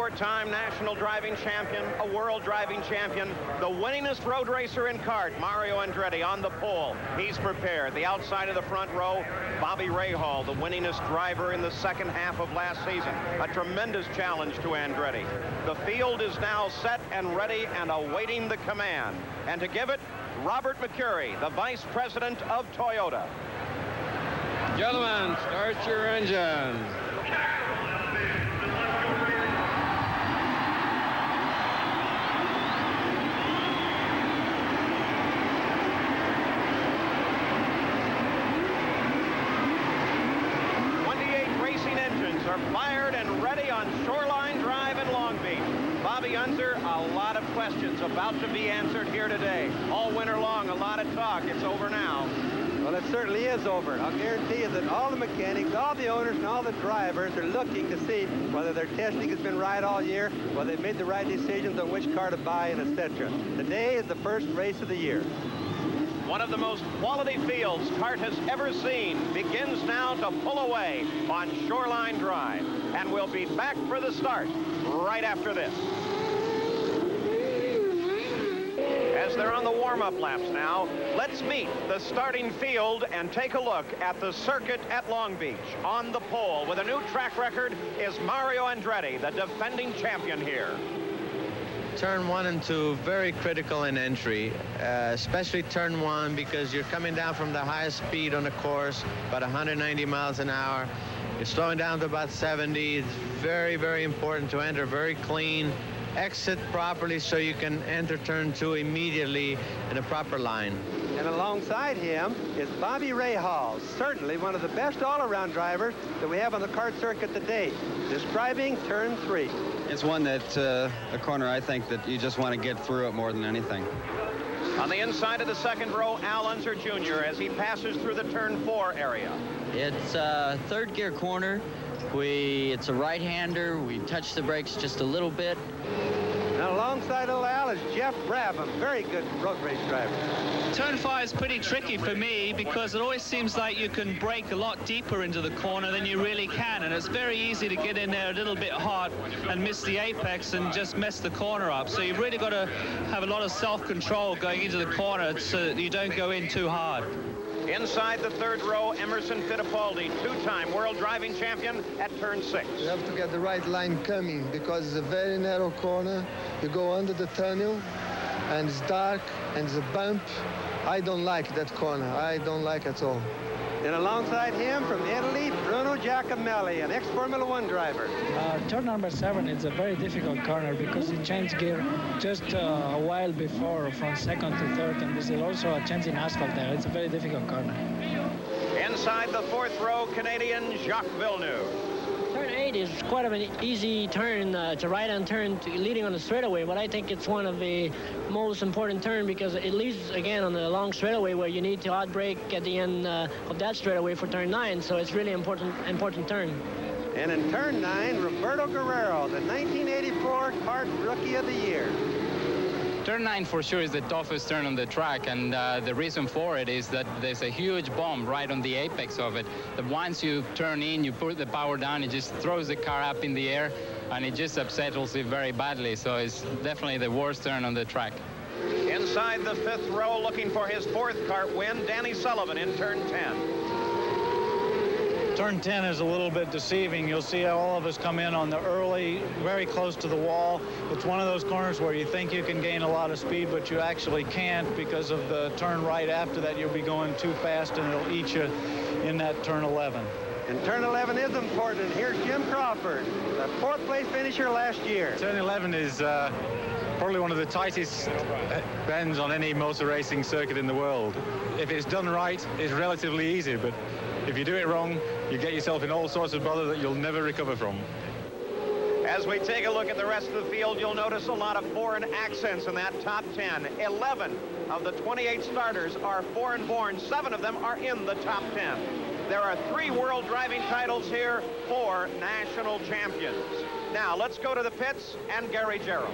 four-time national driving champion, a world driving champion, the winningest road racer in kart, Mario Andretti, on the pole. He's prepared. The outside of the front row, Bobby Rahal, the winningest driver in the second half of last season. A tremendous challenge to Andretti. The field is now set and ready and awaiting the command. And to give it, Robert McCurry, the vice president of Toyota. Gentlemen, start your engines. Are fired and ready on Shoreline Drive in Long Beach. Bobby Unser, a lot of questions about to be answered here today. All winter long, a lot of talk. It's over now. Well, it certainly is over. I'll guarantee you that all the mechanics, all the owners, and all the drivers are looking to see whether their testing has been right all year, whether they've made the right decisions on which car to buy, and etc. Today is the first race of the year. One of the most quality fields kart has ever seen begins now to pull away on Shoreline Drive. And we'll be back for the start right after this. As they're on the warm-up laps now, let's meet the starting field and take a look at the circuit at Long Beach. On the pole with a new track record is Mario Andretti, the defending champion here. Turn 1 and 2, very critical in entry, especially turn 1 because you're coming down from the highest speed on the course, about 190 miles an hour. You're slowing down to about 70. It's very, very important to enter very clean, exit properly so you can enter turn 2 immediately in a proper line. And alongside him is Bobby Rahal, certainly one of the best all-around drivers that we have on the kart circuit today, describing turn 3. It's one that, a corner, I think that you just want to get through it more than anything. On the inside of the second row, Al Unser Jr. as he passes through the turn 4 area. It's a third gear corner. It's a right-hander. We touch the brakes just a little bit. And alongside of Al is Jeff Brabham, very good road race driver. Turn 5 is pretty tricky for me because it always seems like you can brake a lot deeper into the corner than you really can, and it's very easy to get in there a little bit hot and miss the apex and just mess the corner up. So you've really got to have a lot of self-control going into the corner so that you don't go in too hard. Inside the third row, Emerson Fittipaldi, two-time world driving champion at turn 6. You have to get the right line coming because it's a very narrow corner. You go under the tunnel and it's dark and it's a bump. I don't like that corner. I don't like it at all. And alongside him from Italy, Bruno Giacomelli, an ex-Formula 1 driver. Turn number 7 is a very difficult corner because it changed gear just a while before from second to third, and this is also a change in asphalt there. It's a very difficult corner. Inside the fourth row, Canadian Jacques Villeneuve. Turn 8 is quite of an easy turn. It's a right-hand turn leading on the straightaway, but I think it's one of the most important turn because it leads again on the long straightaway where you need to hot brake at the end of that straightaway for turn 9. So it's really important turn. And in turn 9, Roberto Guerrero, the 1984 Kart Rookie of the Year. Turn 9 for sure is the toughest turn on the track, and the reason for it is that there's a huge bump right on the apex of it. That once you turn in, you put the power down, it just throws the car up in the air, and it just upsettles it very badly. So it's definitely the worst turn on the track. Inside the fifth row, looking for his fourth kart win, Danny Sullivan in turn 10. Turn 10 is a little bit deceiving. You'll see all of us come in on the early, very close to the wall. It's one of those corners where you think you can gain a lot of speed, but you actually can't because of the turn right after that. You'll be going too fast and it'll eat you in that turn 11. And turn 11 is important. Here's Jim Crawford, the fourth place finisher last year. Turn 11 is probably one of the tightest bends on any motor racing circuit in the world. If it's done right, it's relatively easy, but if you do it wrong, you get yourself in all sorts of bother that you'll never recover from. As we take a look at the rest of the field, you'll notice a lot of foreign accents in that top 10. 11 of the 28 starters are foreign born. 7 of them are in the top 10. There are 3 world driving titles here, 4 national champions. Now, let's go to the pits and Gary Gerould.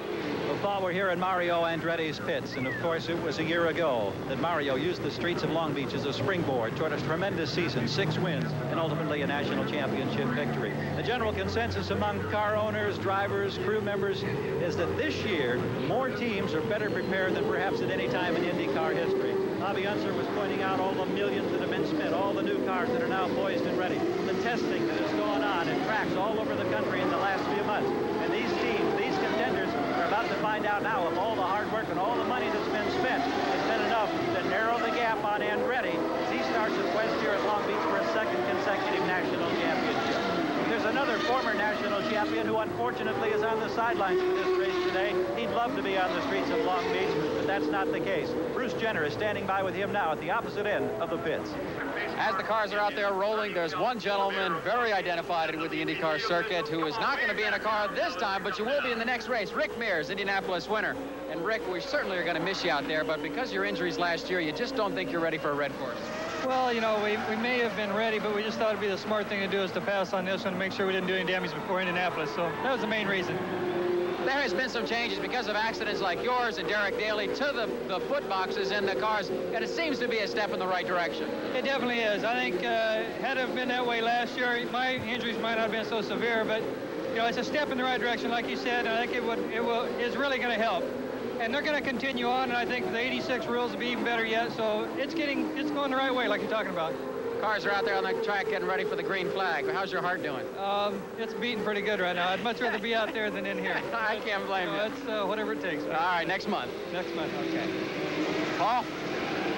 Well, Paul, we're here in Mario Andretti's pits, and of course it was a year ago that Mario used the streets of Long Beach as a springboard toward a tremendous season, 6 wins, and ultimately a national championship victory. The general consensus among car owners, drivers, crew members is that this year more teams are better prepared than perhaps at any time in IndyCar history. Bobby Unser was pointing out all the millions that have been spent, all the new cars that are now poised and ready, the testing that has gone on at tracks all over the country in the last few months. And these teams, these contenders, are about to find out now if all the hard work and all the money that's been spent has been enough to narrow the gap on Andretti as he starts his quest here at Long Beach for a 2nd consecutive national championship. There's another former national champion who unfortunately is on the sidelines for this race today. He'd love to be on the streets of Long Beach, but that's not the case. Bruce Jenner is standing by with him now at the opposite end of the pits. As the cars are out there rolling, there's one gentleman very identified with the IndyCar circuit who is not going to be in a car this time, but you will be in the next race. Rick Mears, Indianapolis winner. And Rick, we certainly are going to miss you out there, but because of your injuries last year, you just don't think you're ready for a red course. Well, you know, we may have been ready, but we just thought it'd be the smart thing to do is to pass on this one and make sure we didn't do any damage before Indianapolis. So that was the main reason. There has been some changes because of accidents like yours and Derek Daly to the foot boxes in the cars, and it seems to be a step in the right direction. It definitely is. I think had it been that way last year, my injuries might not have been so severe, but you know, it's a step in the right direction, like you said, and I think it's really going to help. And they're going to continue on, and I think the 86 rules will be even better yet. So it's going the right way, like you're talking about. Cars are out there on the track getting ready for the green flag. How's your heart doing? It's beating pretty good right now. I'd much rather be out there than in here. I can't blame you. It's whatever it takes. All right, next month. Next month, okay. Paul?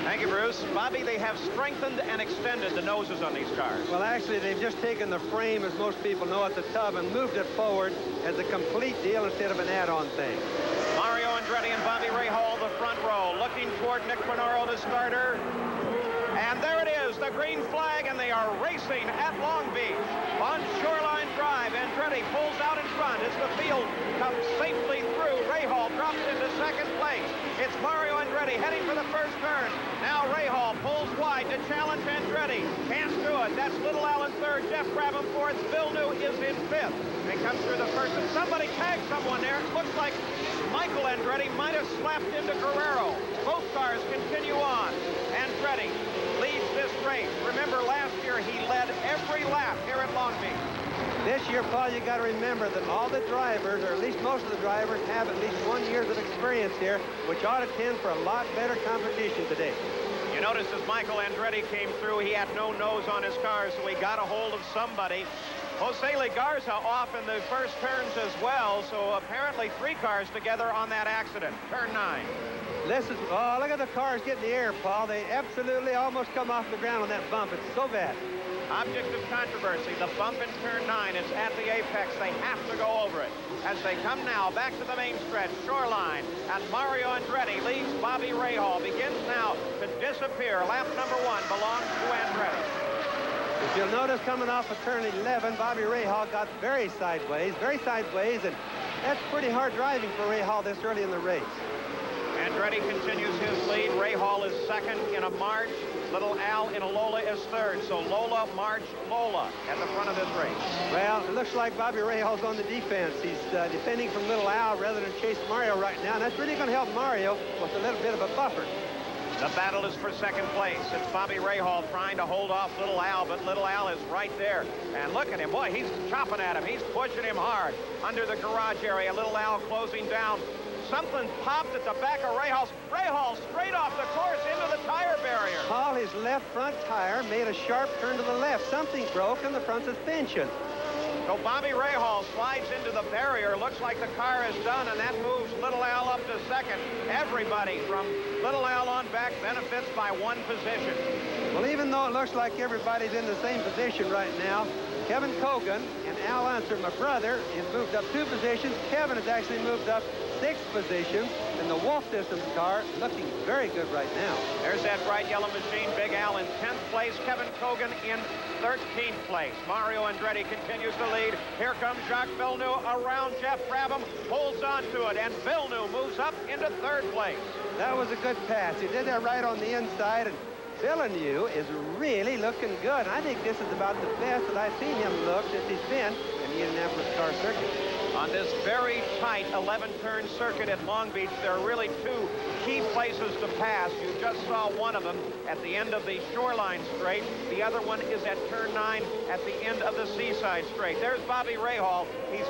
Thank you, Bruce. Bobby, they have strengthened and extended the noses on these cars. Well, actually, they've just taken the frame, as most people know, at the tub and moved it forward as a complete deal instead of an add-on thing. Mario Andretti and Bobby Rahal, the front row, looking toward Nick Quinoro, the starter. And there it is, the green flag, and they are racing at Long Beach on Shoreline Drive. Andretti pulls out in front as the field comes safely through. Rahal drops into 2nd place. It's Mario Andretti heading for the first turn. Now Rahal pulls wide to challenge Andretti. Can't do it. That's Little Al in 3rd, Jeff Brabham 4th, Villeneuve is in 5th. They come through the first, and somebody tagged someone there. It looks like Michael Andretti might have slapped into Guerrero. Both cars continue on. Andretti leads this race. Remember, last year he led every lap here at Long Beach. This year, Paul, you got to remember that all the drivers, or at least most of the drivers, have at least 1 year of experience here, which ought to tend for a lot better competition today. You notice as Michael Andretti came through, he had no nose on his car, so he got a hold of somebody. Jose Legarza off in the first turns as well, so apparently 3 cars together on that accident. Turn 9. Oh, look at the cars getting the air, Paul. They absolutely almost come off the ground on that bump. It's so bad. Object of controversy, the bump in turn 9 is at the apex. They have to go over it. As they come now back to the main stretch, Shoreline, and Mario Andretti leads Bobby Rahal, begins now to disappear. Lap number 1 belongs to Andretti. If you'll notice, coming off of turn 11, Bobby Rahal got very sideways, and that's pretty hard driving for Rahal this early in the race. Andretti continues his lead. Rahal is 2nd in a March. Little Al in a Lola is 3rd. So Lola, March, Lola at the front of this race. Well, it looks like Bobby Rahal's on the defense. He's defending from Little Al rather than chase Mario right now, and that's really going to help Mario with a little bit of a buffer. The battle is for 2nd place. It's Bobby Rahal trying to hold off Little Al, but Little Al is right there. And look at him. Boy, he's chopping at him. He's pushing him hard under the garage area. Little Al closing down. Something popped at the back of Rahal. Rahal straight off the course into the tire barrier. Paul, his left front tire made a sharp turn to the left. Something broke in the front suspension. So Bobby Rahal slides into the barrier. Looks like the car is done, and that moves Little Al up to 2nd. Everybody from Little Al on back benefits by 1 position. Well, even though it looks like everybody's in the same position right now, Kevin Kogan and Al Unser, my brother, has moved up 2 positions. Kevin has actually moved up 6 positions, and the Wolf Systems car looking very good right now. There's that bright yellow machine. Big Al in 10th place. Kevin Kogan in 13th place. Mario Andretti continues to lead. Here comes Jacques Villeneuve around Jeff Brabham, holds on to it, and Villeneuve moves up into 3rd place. That was a good pass. He did that right on the inside, and Villeneuve is really looking good. I think this is about the best that I've seen him look since he's been in the Indianapolis car circuit. On this very tight 11-turn circuit at Long Beach, there are really two key places to pass. You just saw one of them at the end of the Shoreline Straight. The other one is at turn 9 at the end of the Seaside Straight. There's Bobby Rahal. He's